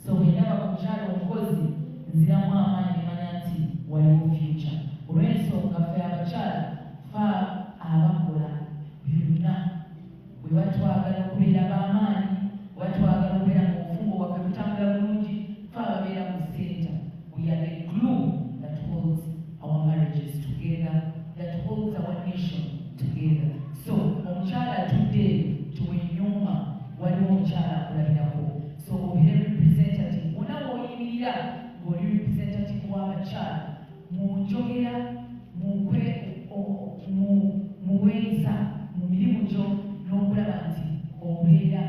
So whenever kumchana umukozi nziramu amaanyi manya nti waliwo future. Olw'ensonga ffe abakyala fa abakola byonna bwe batwagala okubeera b'amaanyi, batwagala okubeera mu bufumbo bwaffe butambula bulungi, fa ababeera mu ssenta. We are the glue that holds our marriages together, that holds our nation together. So omukyala atudde tuwennyuma waliwo omukyala akulabirako. So obeere representative wonna w'oyimirira ng'oli representative w'abakyala mu njogera, mu bwenza, mu mirimu gyo, n'okulaba nti obeera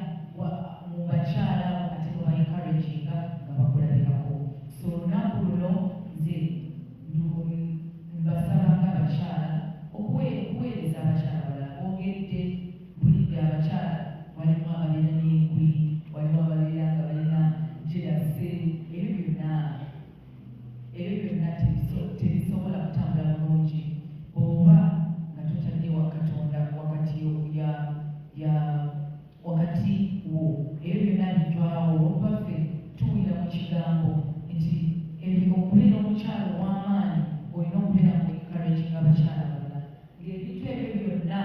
mu bakyala ate nga ba-encouraginga nga bakulabirako. So olunaku luno nze mbasaba ng'abakyala okuweereza abakyala balala. Boogedde bulidde abakyala walimu ababeera n'enkwi, walimu ababeera nga balina gyerase, ebyo byonna tebisobola kutambula bulungi oba nga totadde wa Katonda wakati wo. Ebyo byonna bijwawo olwokuba ffe tuwulira mu kigambo nti okubeera omukyala ow'amaanyi olina okubeera mu encouraging abakyala balala. Ng'ebintu ebyo byonna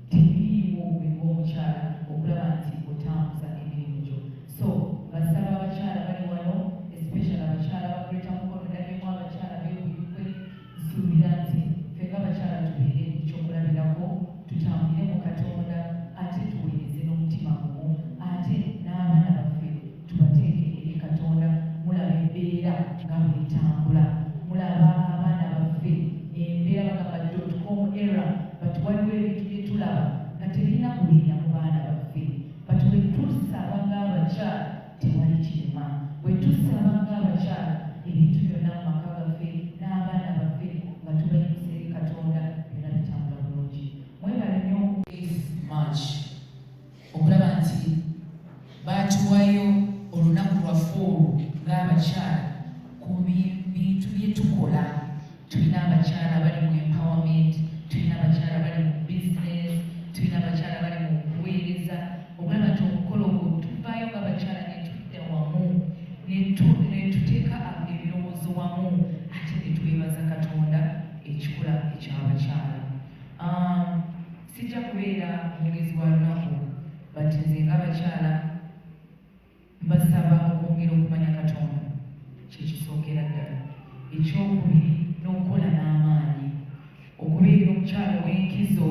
tebiriiwo ng'omukyala okulaba nti otambuza emirimu gyo. So basaba abakyala bali wano, especially abakyala bakuleta mukono, nabyemu abakyala beebuyikwe, nsuubira nti ffe ng'abakyala tubeere ekyokulabirako, tutambulire mu Katonda ate tuweereze n'omutima gumu, ate n'abaana baffe tubateeke eri Katonda. Mulaba embeera nga bwetambula, mulaba abaana baffe embeera bagamba .com era, but waliwo ebintu bye tulaba nga tebirina kubeera mu baana baffe, but bwe tusaba ng'abakyala tewali kiri abakyala ku bintu bye tukola. Tulina abakyala bali mu empowerment, tulina abakyala bali mu business, tulina abakyala bali mu kuweereza. Okulaba nti omukolo ogwo tuvaayo ng'abakyala ne tudda wamu ne tuteeka ebirowoozo wamu ate ne twebaza Katonda ekikola eky'abakyala. Sijja kubeera omugezi wa lunaku, but nze ng'abakyala mbasaba okwongera okumanya Katonda, kye kisookera ddala. Ekyokubiri n'okukola n'amaanyi, okubeera omukyala ow'enkizo,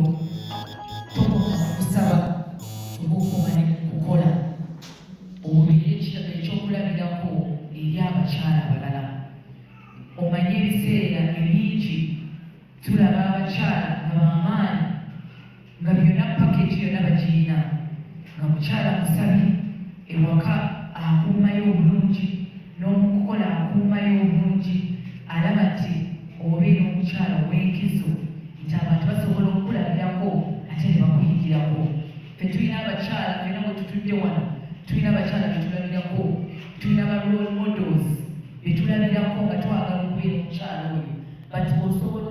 tokoma kusaba oba okomanya kukola, obeere ekyokulabirako eri abakyala abalala. Omanye ebiseera ebingi tulaba abakyala nga b'amaanyi, nga byonna package yonna bagirina, nga mukyala musabi, ewaka akuumayo obulungi, n'omukukola akuumayo obulungi. Alaba nti obeera omukyala ow'enkizo nti abantu basobola okukulabirako ate ne bakuyigirako. Ffe tulina abakyala, fenna bwe tutudde wano, tulina abakyala be tulabirako, tulina ba role models be tulabirako nga twagala okubeera omukyala oyo, but osobola